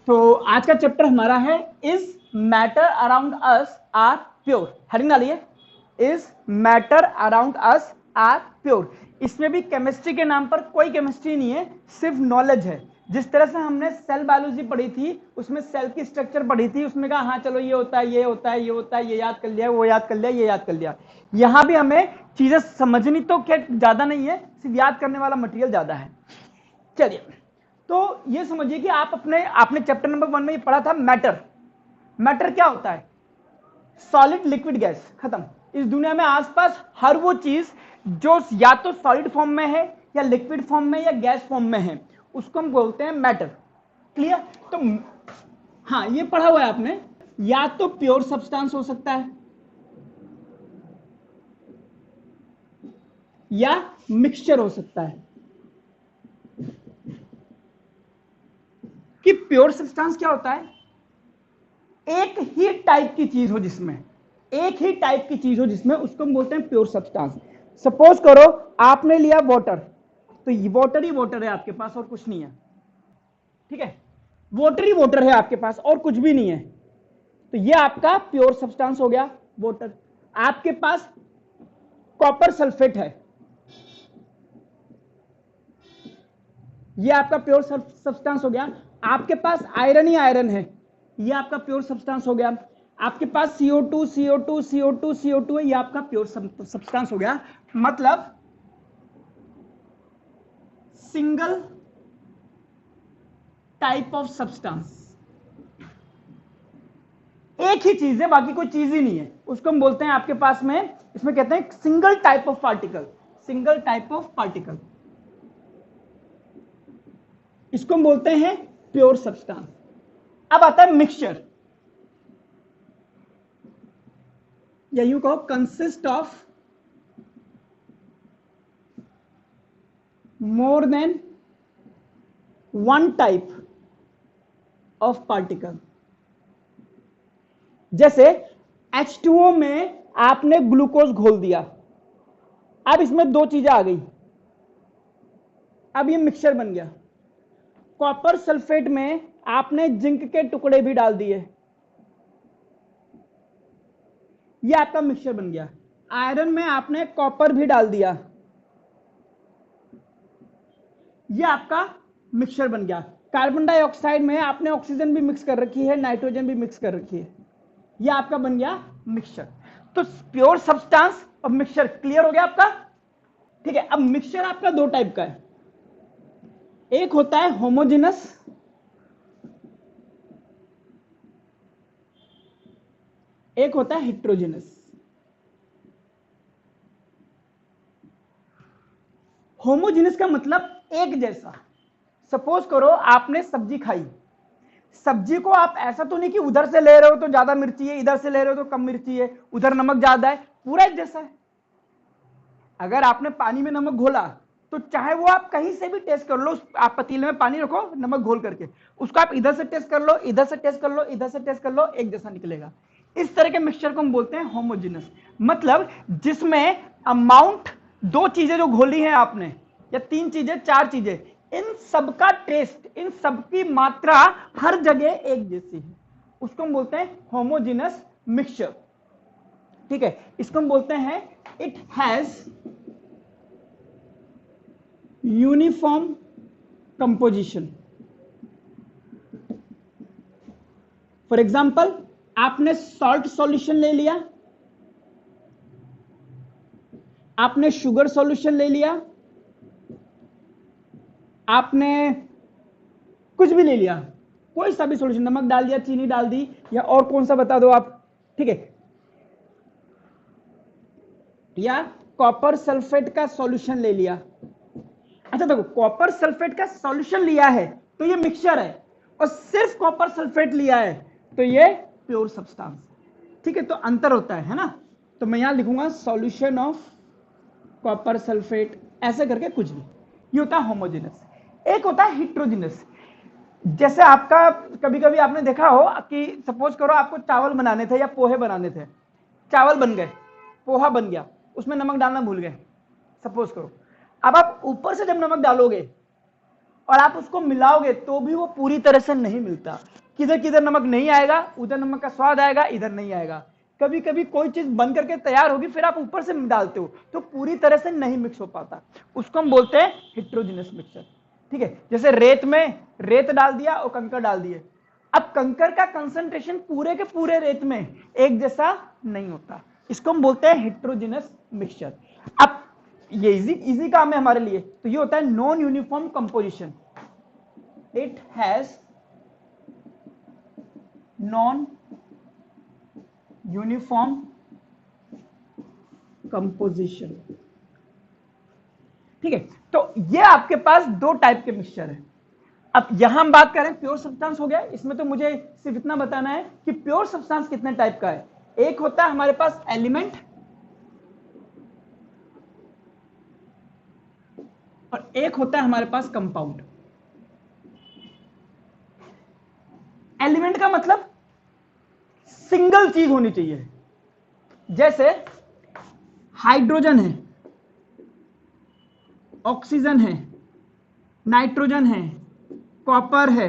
तो आज का चैप्टर हमारा है is matter around us are pure. Heading डालिए, is matter around us are pure. इसमें भी केमिस्ट्री के नाम पर कोई केमिस्ट्री नहीं है, सिर्फ नॉलेज है। जिस तरह से हमने सेल बायोलॉजी पढ़ी थी, उसमें सेल की स्ट्रक्चर पढ़ी थी, उसमें कहा हाँ चलो ये होता है, ये होता है, ये होता है, ये याद कर लिया, वो याद कर लिया, ये याद कर लिया। यहां भी हमें चीजें समझनी तो क्या ज्यादा नहीं है, सिर्फ याद करने वाला मटेरियल ज्यादा है। चलिए, तो ये समझिए कि आपने चैप्टर नंबर 1 में ये पढ़ा था मैटर। मैटर क्या होता है? सॉलिड, लिक्विड, गैस, खत्म। इस दुनिया में आसपास हर वो चीज जो या तो सॉलिड फॉर्म में है, या लिक्विड फॉर्म में, या गैस फॉर्म में है, उसको हम बोलते हैं मैटर। क्लियर? तो हाँ, ये पढ़ा हुआ है आपने। या तो प्योर सब्सटेंस हो सकता है, या मिक्सचर हो सकता है। कि प्योर सब्सटेंस क्या होता है? एक ही टाइप की चीज हो जिसमें, एक ही टाइप की चीज हो जिसमें, उसको हम बोलते हैं प्योर सब्सटेंस। सपोज करो आपने लिया वाटर, तो ये वाटर ही वाटर है आपके पास, और कुछ नहीं है। ठीक है, वाटर ही वाटर है आपके पास, और कुछ भी नहीं है, तो ये आपका प्योर सब्सटेंस हो गया वाटर। आपके पास कॉपर सल्फेट है, ये आपका प्योर सब्सटेंस हो गया। आपके पास आयरन ही आयरन है, ये आपका प्योर सब्सटेंस हो गया। आपके पास CO2 CO2 CO2 CO2 है, ये आपका प्योर सब्सटेंस हो गया। मतलब सिंगल टाइप ऑफ सब्सटेंस, एक ही चीज है, बाकी कोई चीज ही नहीं है, उसको हम बोलते हैं आपके पास में, इसमें कहते हैं single type of particle. Single type of particle, इसको हम बोलते हैं प्योर सब्सटेंस। अब आता है मिक्सचर, या यूं कहो consist of more than one type of particle. जैसे H2O में आपने ग्लूकोज घोल दिया, अब इसमें दो चीजें आ गई, अब ये मिक्सचर बन गया। कॉपर सल्फेट में आपने जिंक के टुकड़े भी डाल दिए, ये आपका मिक्सचर बन गया। आयरन में आपने कॉपर भी डाल दिया, ये आपका मिक्सचर बन गया। कार्बन डाइऑक्साइड में आपने ऑक्सीजन भी मिक्स कर रखी है, नाइट्रोजन भी मिक्स कर रखी है, ये आपका बन गया मिक्सचर। तो प्योर सब्सटेंस और मिक्सचर क्लियर हो गया आपका। ठीक है, अब मिक्सचर आपका दो टाइप का है, एक होता है होमोजेनस, एक होता है हेट्रोजेनस। होमोजेनस का मतलब एक जैसा। सपोज करो आपने सब्जी खाई, सब्जी को आप ऐसा तो नहीं कि उधर से ले रहे हो तो ज्यादा मिर्ची है, इधर से ले रहे हो तो कम मिर्ची है, उधर नमक ज्यादा है, पूरा एक जैसा है। अगर आपने पानी में नमक घोला, तो चाहे वो आप कहीं से भी टेस्ट कर लो, आप पतीले में पानी रखो नमक घोल करके, उसको आप इधर से टेस्ट कर लो, इधर से टेस्ट कर लो, इधर से टेस्ट कर लो, एक जैसा निकलेगा। इस तरह के मिक्सचर को हम बोलते हैं होमोजेनस। मतलब जिसमें अमाउंट, दो चीजें जो घोली हैं आपने, या तीन चीजें, चार चीजें, इन सबका टेस्ट, इन सबकी मात्रा हर जगह एक जैसी है, उसको हम बोलते हैं होमोजेनस मिक्सचर। ठीक है, इसको हम बोलते हैं it has uniform composition. For example, आपने सॉल्ट सॉल्यूशन ले लिया, आपने शुगर सॉल्यूशन ले लिया, आपने कुछ भी ले लिया, कोई सा भी सॉल्यूशन, नमक डाल दिया, चीनी डाल दी, या और कौन सा बता दो आप। ठीक है, या कॉपर सल्फेट का सॉल्यूशन ले लिया। अच्छा देखो, कॉपर सल्फेट का सॉल्यूशन लिया है तो ये मिक्सचर है, और सिर्फ कॉपर सल्फेट लिया है तो ये प्योर सब्सटेंस। ठीक है, तो अंतर होता है ना। तो मैं यहां लिखूंगा सॉल्यूशन ऑफ कॉपर सल्फेट, ऐसे करके कुछ भी। ये होता है होमोजेनस। एक होता है हेट्रोजेनस। जैसे आपका कभी कभी आपने देखा हो कि सपोज करो आपको चावल बनाने थे या पोहे बनाने थे, चावल बन गए, पोहा बन गया, उसमें नमक डालना भूल गए, सपोज करो। अब आप ऊपर से जब नमक डालोगे और आप उसको मिलाओगे तो भी वो पूरी तरह से नहीं मिलता। किधर किधर नमक नहीं आएगा, उधर नमक का स्वाद आएगा, इधर नहीं आएगा। कभी कभी कोई चीज बन करके तैयार होगी, फिर आप ऊपर से डालते हो तो पूरी तरह से नहीं मिक्स हो पाता, उसको हम बोलते हैं हेट्रोजेनस मिक्सचर। ठीक है, जैसे रेत में रेत डाल दिया और कंकर डाल दिए, अब कंकर का कंसंट्रेशन पूरे के पूरे रेत में एक जैसा नहीं होता, इसको हम बोलते हैं हेट्रोजेनस मिक्सचर। अब ये इजी काम है हमारे लिए, तो ये होता है non uniform composition. It has non uniform composition. ठीक है, तो ये आपके पास दो टाइप के मिक्सचर है। अब यहां हम बात करें प्योर सब्सटेंस हो गया, इसमें तो मुझे सिर्फ इतना बताना है कि प्योर सब्सटेंस कितने टाइप का है। एक होता है हमारे पास एलिमेंट और एक होता है हमारे पास कंपाउंड। एलिमेंट का मतलब सिंगल चीज होनी चाहिए, जैसे हाइड्रोजन है, ऑक्सीजन है, नाइट्रोजन है, कॉपर है,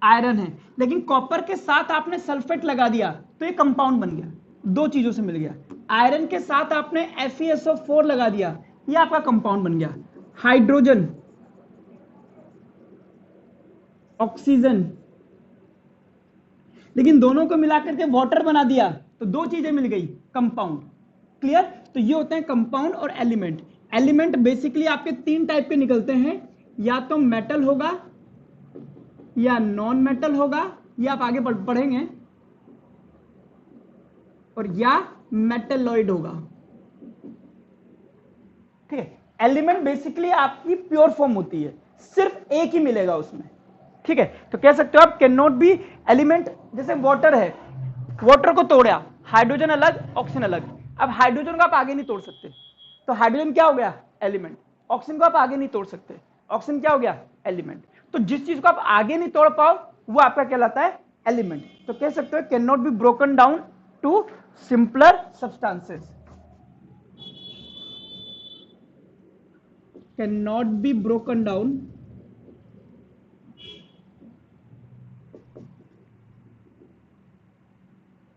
आयरन है। लेकिन कॉपर के साथ आपने सल्फेट लगा दिया तो ये कंपाउंड बन गया, दो चीजों से मिल गया। आयरन के साथ आपने FeSO4 लगा दिया, ये आपका कंपाउंड बन गया। हाइड्रोजन, ऑक्सीजन, लेकिन दोनों को मिलाकर के वाटर बना दिया तो दो चीजें मिल गई, कंपाउंड। क्लियर? तो ये होते हैं कंपाउंड और एलिमेंट। एलिमेंट बेसिकली आपके तीन टाइप के निकलते हैं, या तो मेटल होगा, या नॉन मेटल होगा, या आप आगे पढ़ेंगे, और या मेटलॉइड होगा। ठीक है, एलिमेंट बेसिकली आपकी प्योर फॉर्म होती है, सिर्फ एक ही मिलेगा उसमें। ठीक है, तो कह सकते हो आप कैन नॉट बी एलिमेंट। जैसे वाटर है, वाटर को तोड़ा, हाइड्रोजन अलग, ऑक्सीजन अलग। अब हाइड्रोजन को आप आगे नहीं तोड़ सकते, तो हाइड्रोजन क्या हो गया? एलिमेंट। ऑक्सीजन को आप आगे नहीं तोड़ सकते, ऑक्सीजन क्या हो गया? एलिमेंट। तो जिस चीज को आप आगे नहीं तोड़ पाओ वो आपका कहलाता है एलिमेंट। तो कह सकते हो can not be broken down to simpler substances, can not be broken down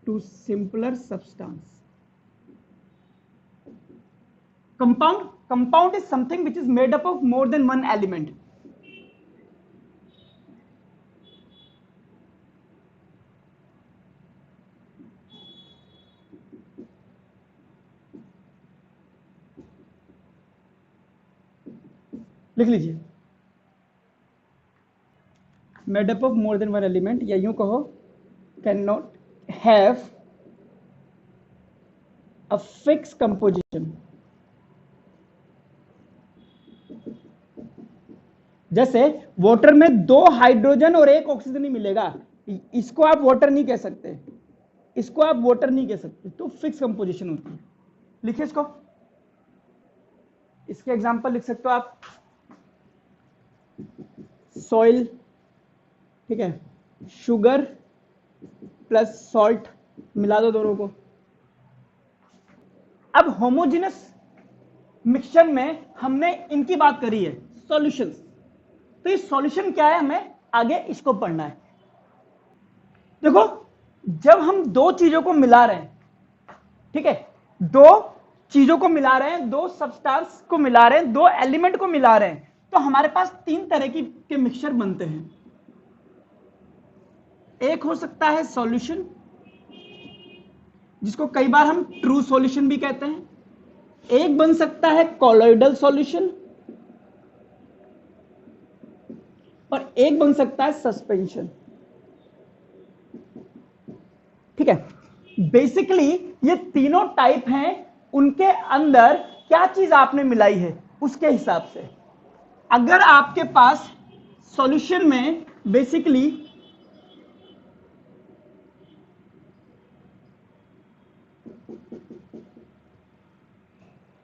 to simpler substance. Compound is something which is made up of more than one element. लिख लीजिए, made up of more than one element, या यूं कहो can not have a fix composition. जैसे water में दो hydrogen और एक ऑक्सीजन ही मिलेगा, इसको आप वाटर नहीं कह सकते, इसको आप वाटर नहीं कह सकते, तो फिक्स कंपोजिशन होती है। लिखिए इसको, इसके एग्जांपल लिख सकते हो आप, सॉइल, ठीक है, शुगर प्लस सॉल्ट, मिला दो दोनों को। अब होमोजेनस मिक्सचर में हमने इनकी बात करी है, सॉल्यूशंस। तो ये सॉल्यूशन क्या है, हमें आगे इसको पढ़ना है। देखो, जब हम दो चीजों को मिला रहे हैं, ठीक है, दो चीजों को मिला रहे हैं, दो सब्सटेंस को मिला रहे हैं, दो एलिमेंट को मिला रहे हैं, तो हमारे पास तीन तरह के मिक्सचर बनते हैं। एक हो सकता है सॉल्यूशन, जिसको कई बार हम ट्रू सॉल्यूशन भी कहते हैं। एक बन सकता है कॉलोइडल सॉल्यूशन, और एक बन सकता है सस्पेंशन। ठीक है, बेसिकली ये तीनों टाइप हैं, उनके अंदर क्या चीज आपने मिलाई है उसके हिसाब से। अगर आपके पास सॉल्यूशन में बेसिकली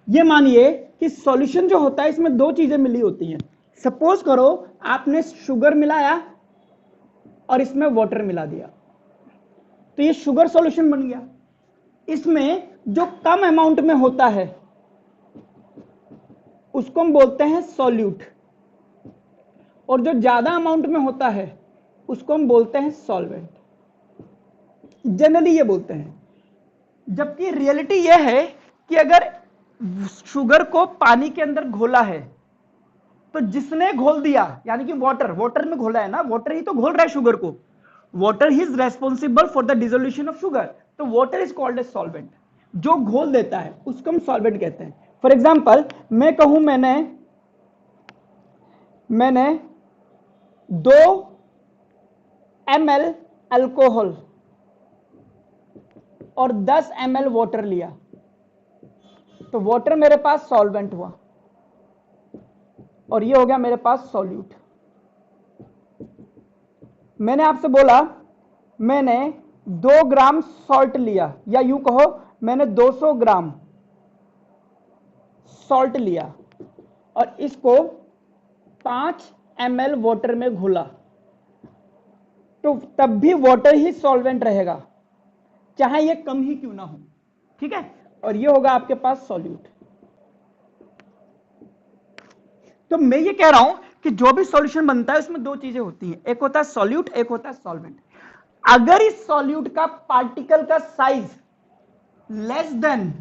ये मानिए कि सॉल्यूशन जो होता है इसमें दो चीजें मिली होती हैं। सपोज करो आपने शुगर मिलाया और इसमें वाटर मिला दिया, तो ये शुगर सॉल्यूशन बन गया। इसमें जो कम अमाउंट में होता है उसको हम बोलते हैं सॉल्यूट, और जो ज्यादा अमाउंट में होता है उसको हम बोलते हैं सॉल्वेंट। जनरली ये बोलते हैं, जबकि रियलिटी ये है कि अगर शुगर को पानी के अंदर घोला है तो जिसने घोल दिया, यानी कि वाटर में घोला है ना, वाटर ही तो घोल रहा है शुगर को, वाटर ही is responsible for the dissolution of sugar, तो water is called as solvent. जो घोल देता है उसको हम सॉल्वेंट कहते हैं। फॉर एग्जाम्पल मैं कहूं मैंने 2 ml अल्कोहल और 10 ml वाटर लिया, तो वाटर मेरे पास सॉल्वेंट हुआ और ये हो गया मेरे पास सॉल्यूट। मैंने आपसे बोला मैंने 2 ग्राम सॉल्ट लिया, या यूं कहो मैंने 200 ग्राम सॉल्ट लिया और इसको 5 ml वाटर में घोला, तो तब भी वाटर ही सॉल्वेंट रहेगा, चाहे ये कम ही क्यों ना हो। ठीक है, और ये होगा आपके पास सॉल्यूट। तो मैं ये कह रहा हूं कि जो भी सॉल्यूशन बनता है उसमें 2 चीजें होती हैं, एक होता है सॉल्यूट, एक होता है सॉल्वेंट। अगर इस सॉल्यूट का पार्टिकल का साइज लेस देन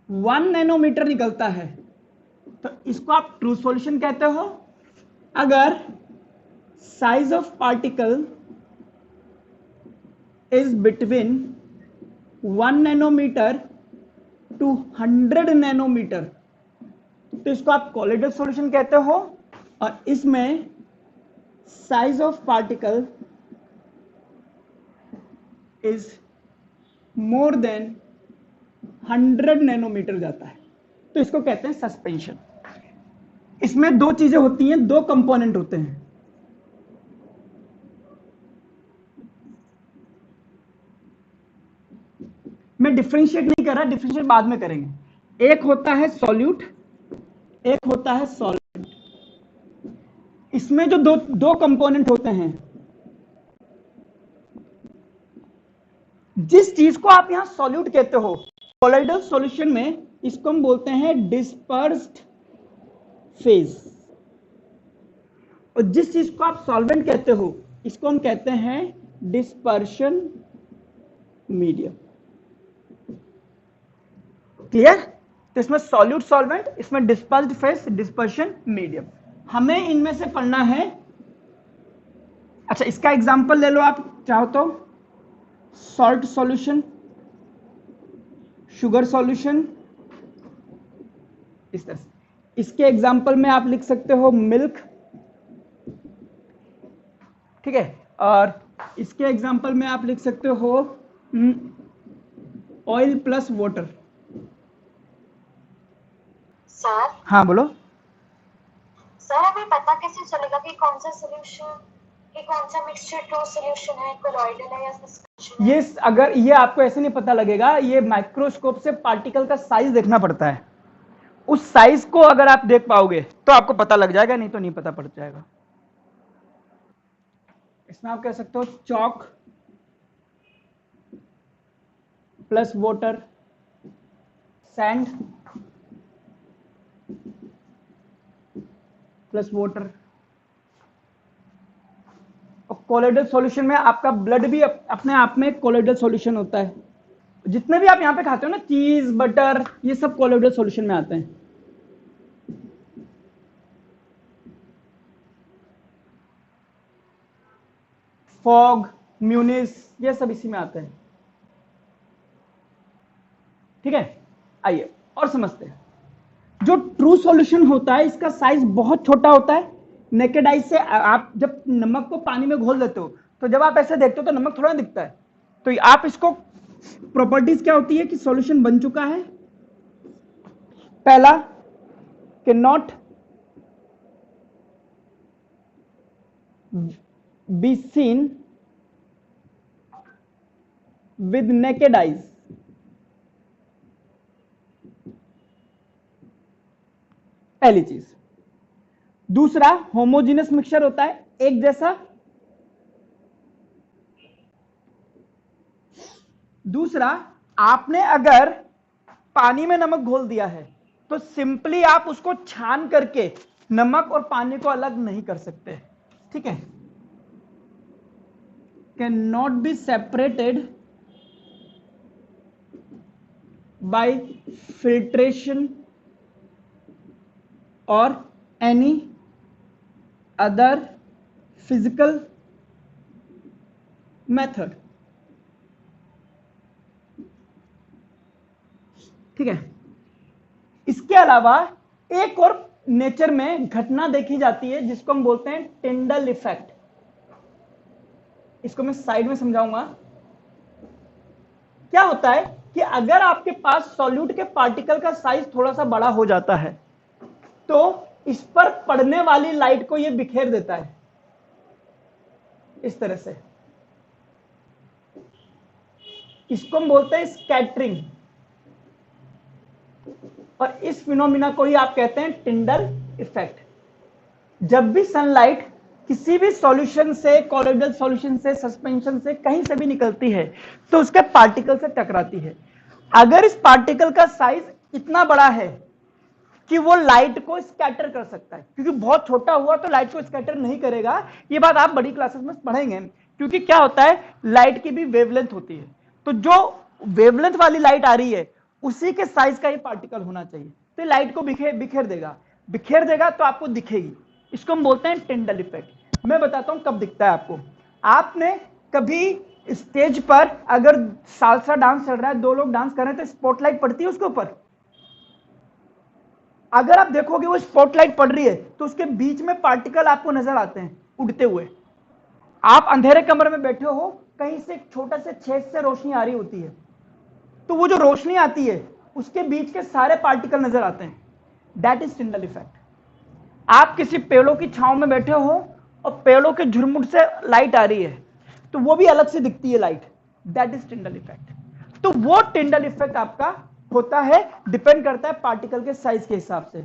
1 नैनोमीटर निकलता है तो इसको आप ट्रू सॉल्यूशन कहते हो। अगर size of particle is between 1 nanometre to 100 nanometre तो इसको आप कोलिडल सॉल्यूशन कहते हो, और इसमें size of particle is more than 100 nanometre जाता है तो इसको कहते हैं सस्पेंशन। इसमें 2 चीजें होती हैं, 2 कंपोनेंट होते हैं। मैं डिफरेंशिएट नहीं कर रहा, डिफरेंशिएट बाद में करेंगे। एक होता है सॉल्यूट, एक होता है सॉल्वेंट। इसमें जो दो कंपोनेंट होते हैं, जिस चीज को आप यहां सॉल्यूट कहते हो कोलाइडल सॉल्यूशन में, इसको हम बोलते हैं डिस्पर्स्ड फेज, और जिस चीज को आप सॉल्वेंट कहते हो इसको हम कहते हैं डिस्पर्शन मीडियम। क्लियर? तो इसमें सॉल्यूट सॉल्वेंट, इसमें डिस्पर्स्ड फेज, डिस्पर्शन मीडियम। हमें इनमें से पढ़ना है। अच्छा, इसका एग्जांपल ले लो आप चाहो तो, सॉल्ट सॉल्यूशन, शुगर सॉल्यूशन, इस तरह से। इसके एग्जांपल में आप लिख सकते हो मिल्क, ठीक है, और इसके एग्जांपल में आप लिख सकते हो ऑयल प्लस वाटर। सर, हाँ बोलो। सर हमें पता कैसे चलेगा कि कौन सा सॉल्यूशन, कि कौन सा मिक्सचर ट्रू सॉल्यूशन है, कोलॉइडल है या सस्पेंशन है? ये अगर ये आपको ऐसे नहीं पता लगेगा, ये माइक्रोस्कोप से पार्टिकल का साइज देखना पड़ता है। उस साइज को अगर आप देख पाओगे तो आपको पता लग जाएगा, नहीं तो नहीं पता पड़ जाएगा। इसमें आप कह सकते हो chalk plus water, sand plus water. और कोलोइडल सॉल्यूशन में आपका ब्लड भी अपने आप में कोलोइडल सॉल्यूशन होता है। जितने भी आप यहां पे खाते हो ना, चीज, बटर, ये सब कोलोइडल सॉल्यूशन में आते हैं। फॉग, म्यूनिस, ये सब इसी में आते हैं। ठीक है, आइए और समझते हैं। जो ट्रू सॉल्यूशन होता है इसका साइज बहुत छोटा होता है। नेकेड आई से आप जब नमक को पानी में घोल देते हो तो जब आप ऐसे देखते हो तो नमक थोड़ा दिखता है। तो आप इसको प्रॉपर्टीज क्या होती है कि सॉल्यूशन बन चुका है। पहला, can not be seen with naked eyes. पहली चीज। दूसरा, होमोजीनियस मिक्सचर होता है, एक जैसा। दूसरा, आपने अगर पानी में नमक घोल दिया है तो सिंपली आप उसको छान करके नमक और पानी को अलग नहीं कर सकते, ठीक है, can not be separated by filtration और एनी अदर फिजिकल मेथड, ठीक है। इसके अलावा एक और नेचर में घटना देखी जाती है जिसको हम बोलते हैं टिंडल इफेक्ट। इसको मैं साइड में समझाऊंगा। क्या होता है कि अगर आपके पास सॉल्यूट के पार्टिकल का साइज थोड़ा सा बड़ा हो जाता है तो इस पर पड़ने वाली लाइट को यह बिखेर देता है इस तरह से। इसको हम बोलते हैं स्कैटरिंग, और इस फिनोमिना को ही आप कहते हैं टिंडल इफेक्ट। जब भी सनलाइट किसी भी सॉल्यूशन से, कोलोइडल सॉल्यूशन से, सस्पेंशन से, कहीं से भी निकलती है तो उसके पार्टिकल से टकराती है। अगर इस पार्टिकल का साइज इतना बड़ा है कि वो लाइट को स्कैटर कर सकता है, क्योंकि बहुत छोटा हुआ तो लाइट को स्कैटर नहीं करेगा, ये बात आप बड़ी क्लासेस में पढ़ेंगे, क्योंकि क्या होता है लाइट की भी वेवलेंथ होती है, तो जो वेवलेंथ वाली लाइट आ रही है उसी के साइज का ये पार्टिकल होना चाहिए, तो लाइट को बिखेर देगा तो आपको दिखेगी। इसको हम बोलते हैं टिंडल इफेक्ट। मैं बताता हूं कब दिखता है आपको। आपने कभी स्टेज पर अगर सालसा डांस चल रहा है, दो लोग डांस कर रहे हैं, तो स्पॉटलाइट पड़ती है उसके ऊपर। अगर आप देखोगे वो स्पॉटलाइट पड़ रही है तो उसके बीच में पार्टिकल आपको नजर आते हैं उड़ते हुए। आप अंधेरे कमरे में बैठे हो, कहीं से एक छोटा से छेद से रोशनी आ रही होती है, तो वो जो रोशनी आती है उसके बीच के सारे पार्टिकल नजर आते हैं। That is Tyndall effect. आप किसी पेड़ों की छांव में बैठे हो और पेड़ों के झुरमुट से लाइट आ रही है तो वो भी अलग से दिखती है light, that is Tyndall effect. तो वो टिंडल इफेक्ट आपका होता है, डिपेंड करता है पार्टिकल के साइज के हिसाब से,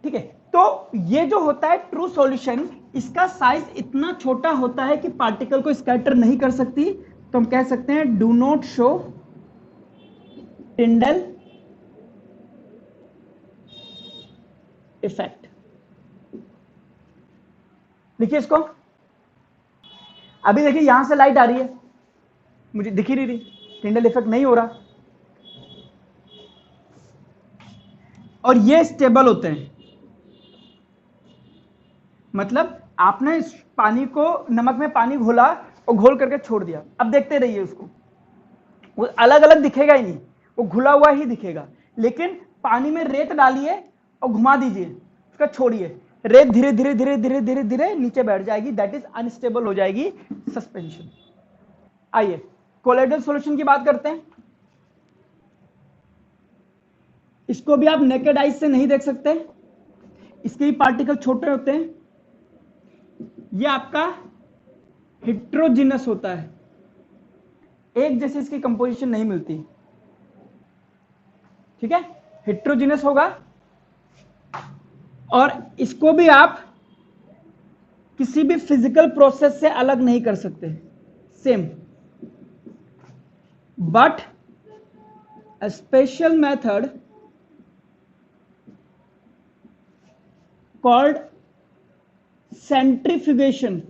ठीक है। तो ये जो होता है ट्रू सॉल्यूशन, इसका साइज इतना छोटा होता है कि पार्टिकल को स्कैटर नहीं कर सकती, तो हम कह सकते हैं do not show Tyndall effect. देखिए इसको, अभी देखिए यहां से लाइट आ रही है, मुझे दिख ही नहीं रही, टिंडल इफेक्ट नहीं हो रहा, और ये स्टेबल होते हैं। मतलब आपने इस पानी को, नमक में पानी घोला और घोल करके छोड़ दिया, अब देखते रहिए उसको, वो अलग अलग दिखेगा ही नहीं, वो घुला हुआ ही दिखेगा। लेकिन पानी में रेत डालिए और घुमा दीजिए, उसका छोड़िए, रेत धीरे धीरे धीरे धीरे धीरे धीरे नीचे बैठ जाएगी, दैट इज अनस्टेबल हो जाएगी, सस्पेंशन। आइए कोलोइडल सॉल्यूशन की बात करते हैं। इसको भी आप नेकेड आइज से नहीं देख सकते, इसके भी पार्टिकल छोटे होते हैं। ये आपका हेट्रोजिनस होता है, एक जैसे इसकी कंपोजिशन नहीं मिलती, ठीक है, हेट्रोजिनस होगा। और इसको भी आप किसी भी फिजिकल प्रोसेस से अलग नहीं कर सकते, same, but a special method called centrifugation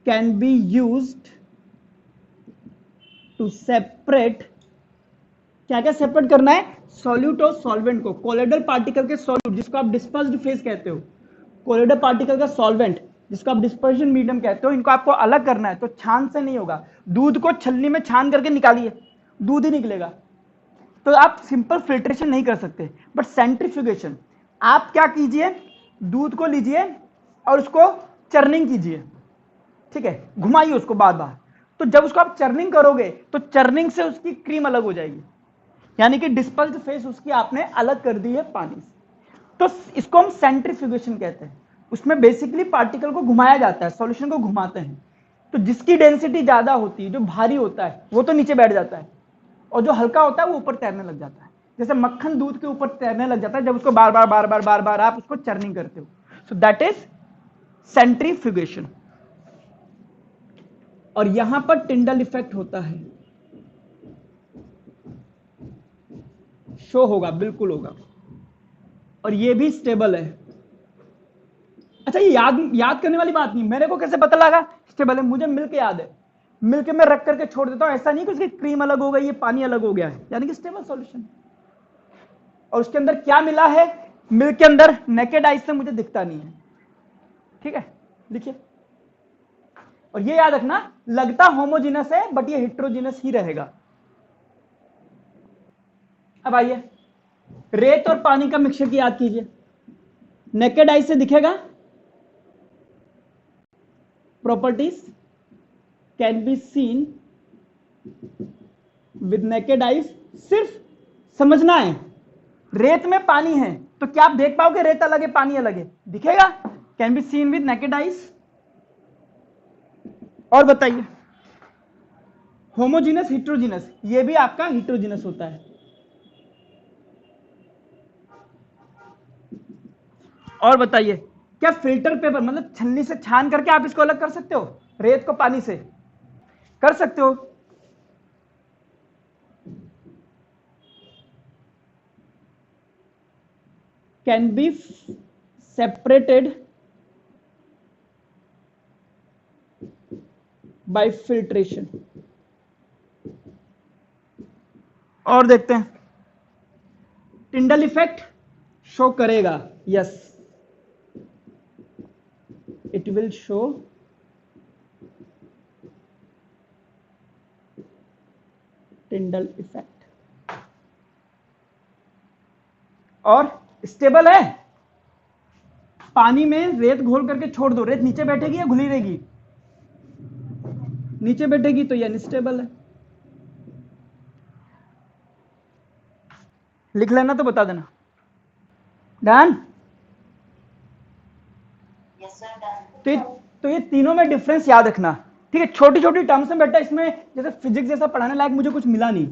can be used to separate, क्या क्या सेपरेट करना है, सॉल्यूट और सॉल्वेंट को। कोलोइडल पार्टिकल के सॉल्यूट जिसको आप डिस्पर्स्ड फेज कहते हो, कोलोइडल पार्टिकल का सॉल्वेंट जिसको आप डिस्पर्शन मीडियम कहते हो, इनको आपको अलग करना है, तो छान से नहीं होगा। दूध को छलनी में छान करके निकालिए, दूध ही निकलेगा, तो आप सिंपल फिल्ट्रेशन नहीं कर सकते। बट सेंट्रीफ्यूगेशन, आप क्या कीजिए, दूध को लीजिए और उसको चर्निंग कीजिए, ठीक है, घुमाइए उसको बार बार, तो जब उसको आप चर्निंग करोगे तो चर्निंग से उसकी क्रीम अलग हो जाएगी, यानी कि डिस्पर्स्ड फेस उसकी आपने अलग कर दी है पानी से, तो इसको हम सेंट्रीफ्यूगेशन कहते हैं। उसमें बेसिकली पार्टिकल को घुमाया जाता है, सॉल्यूशन को घुमाते हैं, तो जिसकी डेंसिटी ज्यादा होती है, जो भारी होता है वो तो नीचे बैठ जाता है, और जो हल्का होता है वो ऊपर तैरने लग जाता है। जैसे मक्खन दूध के ऊपर तैरने लग जाता है जब उसको बार बार बार बार बार बार आप उसको चर्निंग करते हो। So that is centrifugation. और यहां पर टिंडल इफेक्ट होता है, शो होगा, बिल्कुल होगा। और ये भी स्टेबल है। अच्छा, ये याद करने वाली बात नहीं, मेरे को कैसे पता लगा स्टेबल है? मुझे मिल्क याद है, मिल्क में रख करके छोड़ देता हूं, ऐसा नहीं कि उसकी क्रीम अलग हो गई, ये पानी अलग हो गया है, यानी कि स्टेबल सॉल्यूशन। और उसके अंदर क्या मिला है? मिल्क के अंदर नेकेड आइज से मुझे दिखता नहीं है, ठीक है, लिखिए। और ये याद रखना, लगता होमोजीनस है बट ये हेट्रोजीनस ही रहेगा। अब आइए रेत और पानी का मिक्सचर की याद कीजिए। नेकेड आइज से दिखेगा, properties can be seen with naked eyes. सिर्फ समझना है, रेत में पानी है तो क्या आप देख पाओगे रेत अलग है पानी अलग है? दिखेगा, can be seen with naked eyes. और बताइए, होमोजीनस हिट्रोजीनस, ये भी आपका हिट्रोजीनस होता है। और बताइए, क्या फिल्टर पेपर मतलब छन्नी से छान करके आप इसको अलग कर सकते हो? रेत को पानी से कर सकते हो? Can be separated by filtration. और देखते हैं, टिंडल इफेक्ट शो करेगा, yes, it will show Tyndall effect. और स्टेबल है, पानी में रेत घोल करके छोड़ दो, रेत नीचे बैठेगी या घुली रहेगी? नीचे बैठेगी, तो ये अनस्टेबल है। लिख लेना तो बता देना। डन? तो ये तीनों में डिफरेंस याद रखना, ठीक है। छोटी छोटी टर्म्स में बेटा, इसमें जैसे फिजिक्स जैसा पढ़ाने लायक मुझे कुछ मिला नहीं,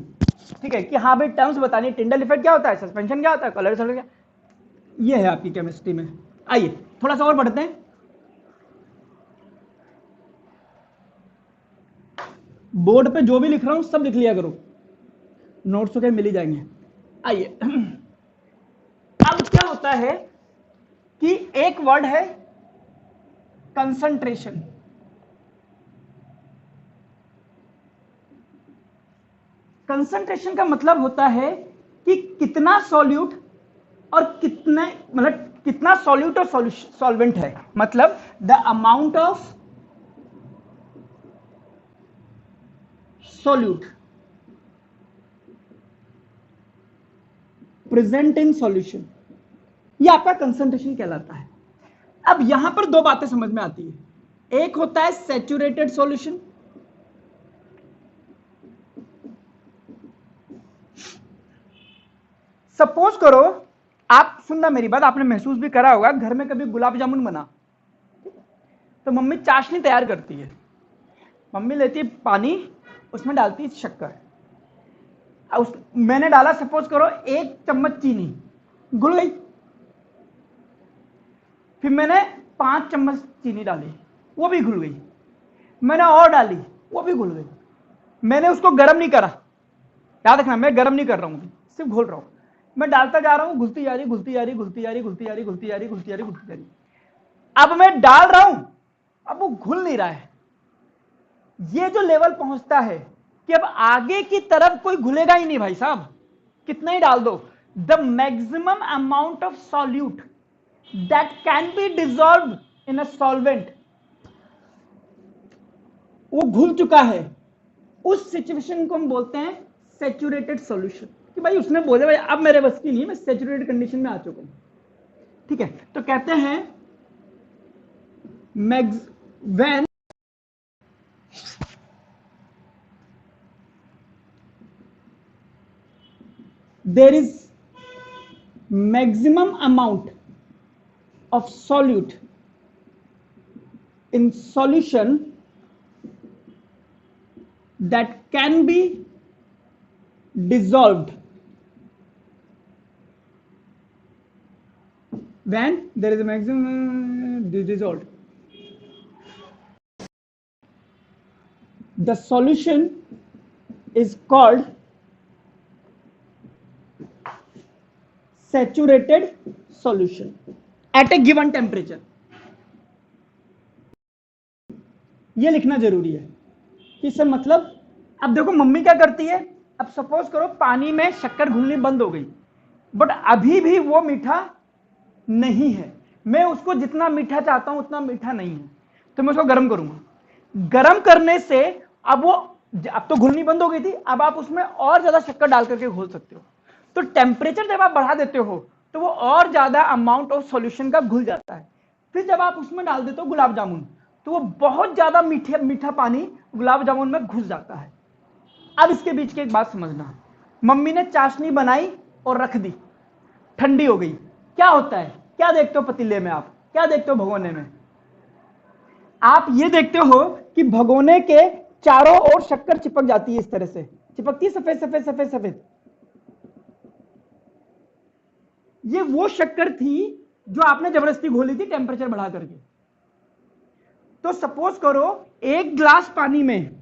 ठीक है, कि हाँ भाई टर्म्स बतानी, टिंडल इफेक्ट क्या होता है, सस्पेंशन क्या होता है, कलर क्या, ये है आपकी केमिस्ट्री में। आइए थोड़ा सा और पढ़ते हैं। बोर्ड पे जो भी लिख रहा हूं सब लिख लिया करो, नोट्स तो क्या मिल ही जाएंगे। आइए अब क्या होता है कि एक वर्ड है कंसंट्रेशन। कंसंट्रेशन का मतलब होता है कि कितना सॉल्यूट और कितने, मतलब कितना सॉल्यूट और सॉल्वेंट है, मतलब the amount of solute present in solution, ये आपका कंसंट्रेशन कहलाता है। अब यहां पर दो बातें समझ में आती है, एक होता है सैचुरेटेड सॉल्यूशन, सपोज करो, आप सुनना मेरी बात, आपने महसूस भी करा होगा, घर में कभी गुलाब जामुन बना तो मम्मी चाशनी तैयार करती है, मम्मी लेती है पानी, उसमें डालती है शक्कर, मैंने डाला सपोज करो 1 चम्मच चीनी, घुल गई, फिर मैंने 5 चम्मच चीनी डाली, वो भी घुल गई, मैंने और डाली, वो भी घुल गई, मैंने उसको गर्म नहीं करा, याद रखना मैं गर्म नहीं कर रहा हूं, सिर्फ घोल रहा हूं, मैं डालता जा रहा हूं, घुलती जा रही, घुलती जा रही, घुलती जा रही, घुलती जा रही, घुलती जा रही, घुलती जा रही, घुलती जा रही, अब मैं डाल रहा हूं, अब वो घुल नहीं रहा है। ये जो लेवल पहुंचता है कि अब आगे की तरफ कोई घुलेगा ही नहीं भाई साहब, कितना ही डाल दो, the maximum amount of solute that can be dissolve in a solvent, वो घुल चुका है, उस सिचुएशन को हम बोलते हैं सैचुरेटेड सॉल्यूशन, कि भाई उसने बोले भाई अब मेरे बस की नहीं, मैं सैचुरेटेड कंडीशन में आ चुका हूं, ठीक है। तो कहते हैं when there is maximum amount of solute in solution that can be dissolved when there is a maximum dissolved, the solution is called saturated solution at a given temperature. ये लिखना जरूरी है कि सर मतलब, अब देखो मम्मी क्या करती है, अब सपोज करो पानी में शक्कर घुलनी बंद हो गई, बट अभी भी वो मीठा नहीं है, मैं उसको जितना मीठा चाहता हूं उतना मीठा नहीं है, तो मैं उसको गर्म करूंगा। गर्म करने से अब वो, अब तो घुलनी बंद हो गई थी, अब आप उसमें और ज्यादा शक्कर डाल करके घोल सकते हो। तो टेम्परेचर जब आप बढ़ा देते हो तो वो और ज्यादा अमाउंट ऑफ सॉल्यूशन का घुल जाता है। फिर जब आप उसमें डाल देते हो गुलाब जामुन, तो वो बहुत ज्यादा मीठा पानी गुलाब जामुन में घुस जाता है। अब इसके बीच की एक बात समझना, मम्मी ने चाशनी बनाई और रख दी, ठंडी हो गई, क्या होता है, क्या देखते हो पतीले में, आप क्या देखते हो भगोने में, आप ये देखते हो कि भगोने के चारों ओर शक्कर चिपक जाती है, इस तरह से चिपकती है, सफेद सफेद सफेद सफेद। ये वो शक्कर थी जो आपने जबरदस्ती घोली थी टेम्परेचर बढ़ा करके। तो सपोज करो एक गिलास पानी में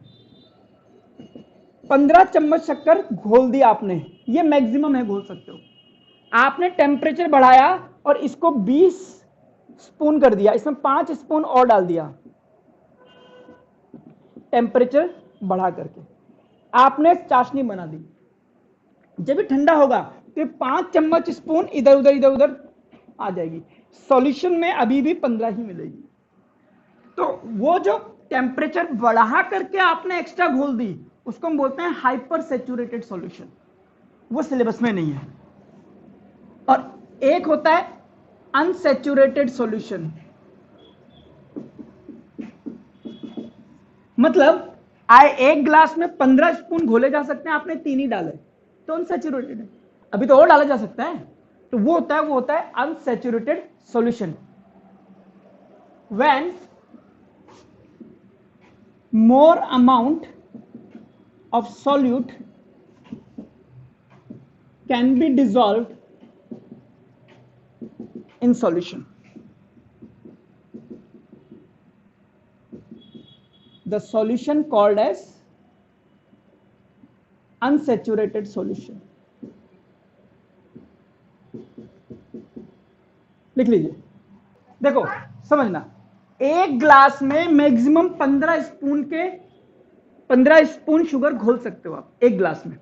15 चम्मच शक्कर घोल दी आपने, ये मैक्सिमम है, घोल सकते हो। आपने टेम्परेचर बढ़ाया और इसको 20 स्पून कर दिया, इसमें 5 स्पून और डाल दिया टेम्परेचर बढ़ा करके, आपने चाशनी बना दी। जब ये ठंडा होगा तो 5 चम्मच स्पून इधर उधर इधर उधर आ जाएगी, सॉल्यूशन में अभी भी 15 ही मिलेगी। तो वो जो टेम्परेचर बढ़ा करके आपने एक्स्ट्रा घोल दी, उसको हम बोलते हैं हाइपर सैचुरेटेड सॉल्यूशन, वो सिलेबस में नहीं है। और एक होता है अनसैचुरेटेड सॉल्यूशन, मतलब एक ग्लास में 15 स्पून घोले जा सकते हैं, आपने 3 ही डाले तो अनसैचुरेटेड है, अभी तो और डाला जा सकता है, तो वो होता है unsaturated solution. When more amount of solute can be dissolved in solution. The solution called as unsaturated solution. लिख लीजिए, देखो समझना, एक ग्लास में मैक्सिमम 15 स्पून शुगर घोल सकते हो आप एक ग्लास में,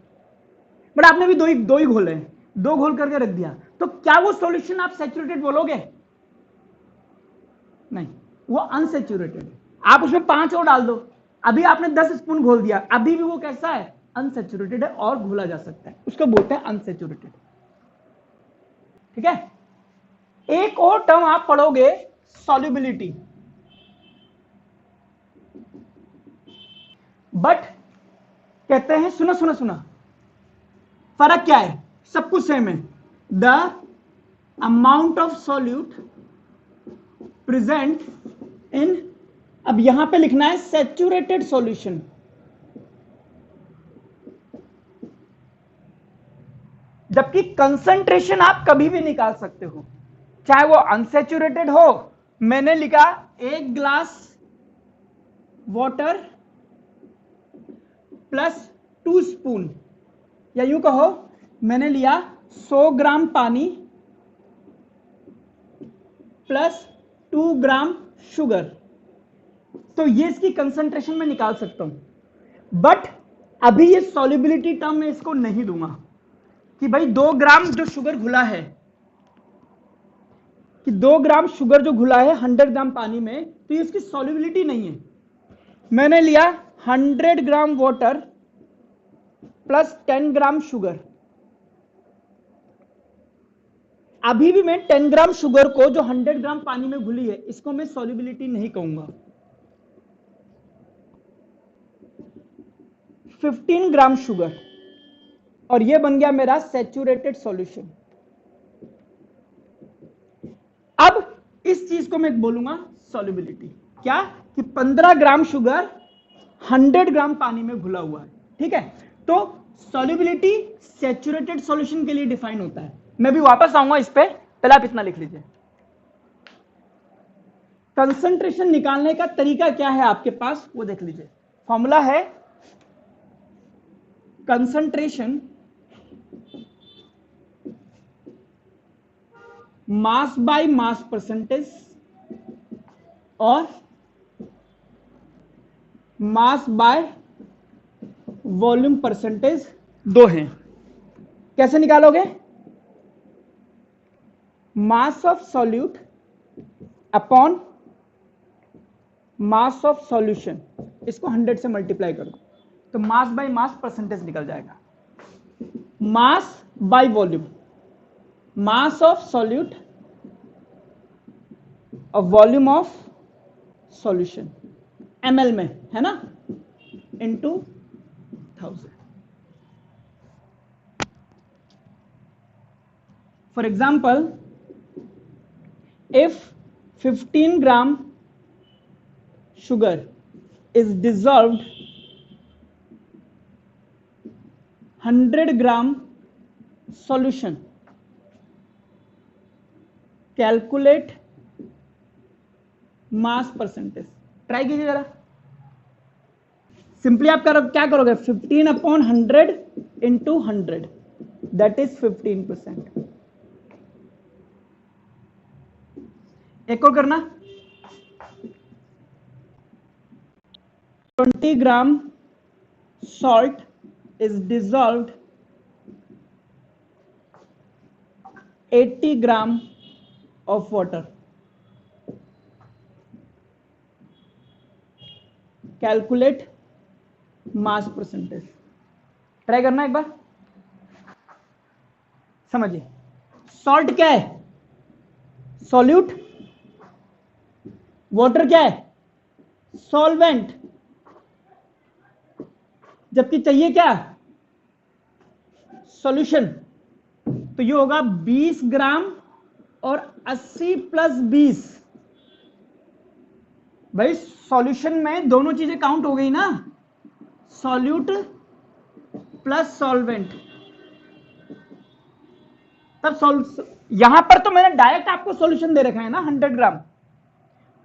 बट आपने भी दो ही घोले हैं, 2 घोल करके रख दिया, तो क्या वो सॉल्यूशन आप सैचुरेटेड बोलोगे? नहीं, वो अनसैचुरेटेड है। आप उसमें 5 और डाल दो, अभी आपने 10 स्पून घोल दिया, अभी भी वो कैसा है, अनसैचुरेटेड है, और घोला जा सकता है, उसको बोलते हैं अनसैचुरेटेड। ठीक है, एक और टर्म आप पढ़ोगे, सॉल्युबिलिटी। बट कहते हैं, सुना फर्क क्या है, सब कुछ सेम है, the amount of solute present in, अब यहां पे लिखना है सैचुरेटेड सॉल्यूशन, जबकि कंसंट्रेशन आप कभी भी निकाल सकते हो, चाहे वो अनसैचुरेटेड हो। मैंने लिखा 1 ग्लास वाटर प्लस 2 स्पून, या यूं कहो मैंने लिया 100 ग्राम पानी प्लस 2 ग्राम शुगर, तो ये इसकी कंसंट्रेशन में निकाल सकता हूं। बट अभी ये सॉल्युबिलिटी टर्म में इसको नहीं दूंगा कि भाई 2 ग्राम जो शुगर घुला है, कि 2 ग्राम शुगर जो घुला है 100 ग्राम पानी में, तो ये इसकी सॉल्युबिलिटी नहीं है। मैंने लिया 100 gram water plus 10 gram sugar, अभी भी मैं 10 ग्राम शुगर को जो 100 ग्राम पानी में घुली है, इसको मैं सॉल्युबिलिटी नहीं कहूंगा। 15 ग्राम शुगर, और ये बन गया मेरा सैचुरेटेड सॉल्यूशन। अब इस चीज को मैं बोलूंगा सॉल्युबिलिटी, क्या कि 15 ग्राम शुगर 100 ग्राम पानी में घुला हुआ है। ठीक है, तो सॉल्युबिलिटी सैचुरेटेड सॉल्यूशन के लिए डिफाइन होता है। मैं भी वापस आऊंगा इस पे, पहले आप इतना लिख लीजिए, कंसंट्रेशन निकालने का तरीका क्या है आपके पास वो देख लीजिए। फॉर्मूला है concentration mass by mass percentage और मास बाय वॉल्यूम परसेंटेज दो हैं। कैसे निकालोगे? Mass of solute upon mass of solution, इसको 100 से मल्टीप्लाई कर दो तो मास बाय मास परसेंटेज निकल जाएगा। Mass by volume, mass of solute और वॉल्यूम ऑफ सॉल्यूशन ml में है ना, into 1000। For example if 15 gram sugar is dissolved 100 gram solution, calculate mass percentage. Try कीजिए जरा। सिंपली आप क्या करोगे? 15 अपॉन 100 इंटू 100 दैट इज 15%। एक और करना, 20 gram salt is dissolved 80 gram of water, calculate mass percentage. Try करना एक बार, समझिए। सॉल्ट क्या है? सॉल्यूट। वाटर क्या है? सॉल्वेंट। जबकि चाहिए क्या? सॉल्यूशन। तो ये होगा 20 ग्राम और 80 प्लस 20। भाई सॉल्यूशन में दोनों चीजें काउंट हो गई ना, सॉल्यूट प्लस सॉल्वेंट। तब यहां पर तो मैंने डायरेक्ट आपको सॉल्यूशन दे रखा है ना 100 ग्राम,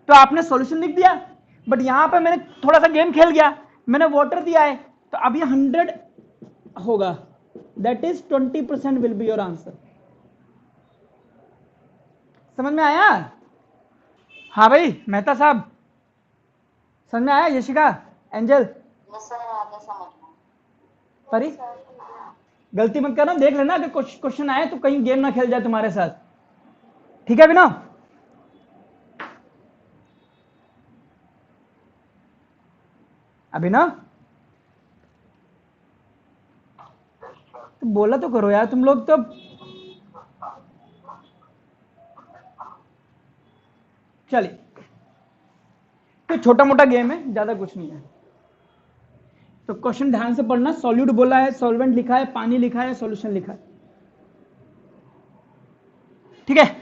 तो आपने सॉल्यूशन लिख दिया। बट यहां पर मैंने थोड़ा सा गेम खेल गया, मैंने वाटर दिया है तो अब ये 100 होगा, that is 20% will be your answer. समझ में आया? हाँ भाई मेहता साहब, समझ में आया? यशिका, एंजल, परी, गलती मत करना, देख लेना अगर क्वेश्चन आए तो कहीं गेम ना खेल जाए तुम्हारे साथ, ठीक है अभिनव? अभिनव तो बोला तो करो यार तुम लोग तो। चलिए, तो छोटा मोटा गेम है, ज्यादा कुछ नहीं है। तो क्वेश्चन ध्यान से पढ़ना। सॉल्यूट बोला है, सॉल्वेंट लिखा है, पानी लिखा है, सॉल्यूशन लिखा है, ठीक है?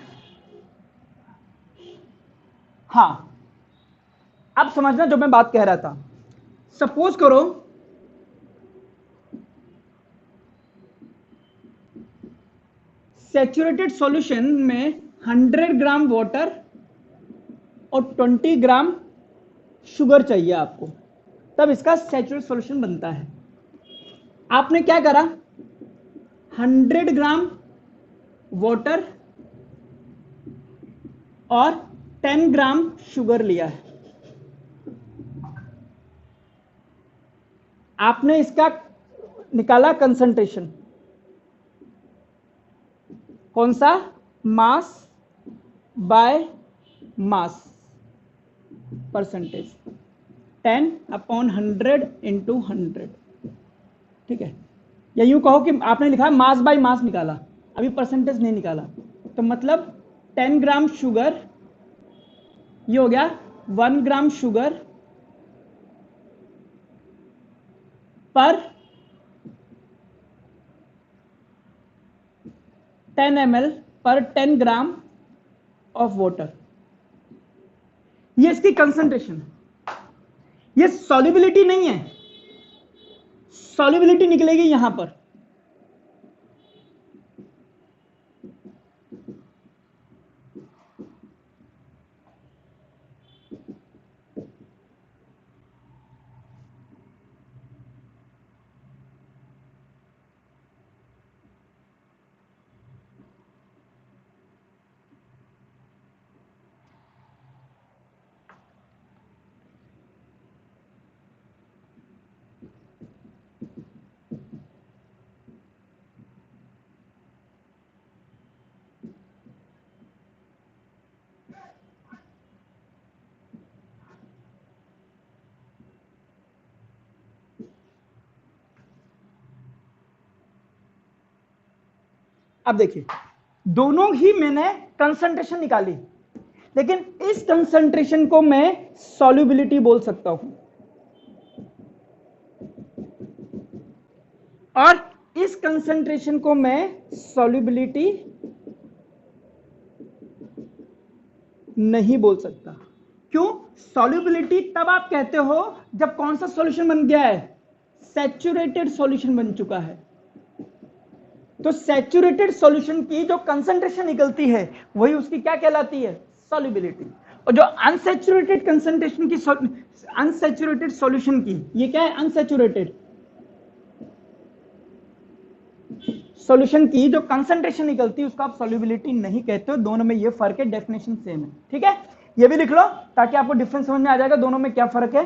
हाँ, अब समझना जो मैं बात कह रहा था। सपोज करो सैचुरेटेड सॉल्यूशन में 100 ग्राम वाटर और 20 ग्राम शुगर चाहिए आपको, तब इसका सैचुरेटेड सॉल्यूशन बनता है। आपने क्या करा? 100 ग्राम वाटर और 10 ग्राम शुगर लिया है। आपने इसका निकाला कंसंट्रेशन, कौन सा? Mass by mass percentage, 10 upon 100 into 100, ठीक है? या यूं कहो कि आपने लिखा मास बाय मास निकाला, अभी परसेंटेज नहीं निकाला, तो मतलब 10 ग्राम शुगर, ये हो गया 1 ग्राम शुगर पर 10 ml पर 10 ग्राम ऑफ वाटर। ये इसकी कंसंट्रेशन है। ये सॉल्युबिलिटी नहीं है, सॉल्युबिलिटी निकलेगी यहां पर। अब देखिए दोनों ही मैंने कंसंट्रेशन निकाली, लेकिन इस कंसंट्रेशन को मैं सॉल्युबिलिटी बोल सकता हूं और इस कंसंट्रेशन को मैं सॉल्युबिलिटी नहीं बोल सकता। क्यों? सॉल्युबिलिटी तब आप कहते हो जब कौन सा सॉल्यूशन बन गया है, सैचुरेटेड सॉल्यूशन बन चुका है। तो सैचुरेटेड सॉल्यूशन की जो कंसंट्रेशन निकलती है वही उसकी क्या कहलाती है, सॉल्युबिलिटी। और जो अनसैचुरेटेड कंसंट्रेशन की अनसैचुरेटेड सॉल्यूशन की, ये क्या है, अनसैचुरेटेड सॉल्यूशन की जो कंसंट्रेशन निकलती है उसको आप सॉल्युबिलिटी नहीं कहते हो। दोनों में ये फर्क है, डेफिनेशन सेम है। ठीक है, ये भी लिख लो ताकि आपको डिफरेंस समझ में आ जाएगा दोनों में क्या फर्क है।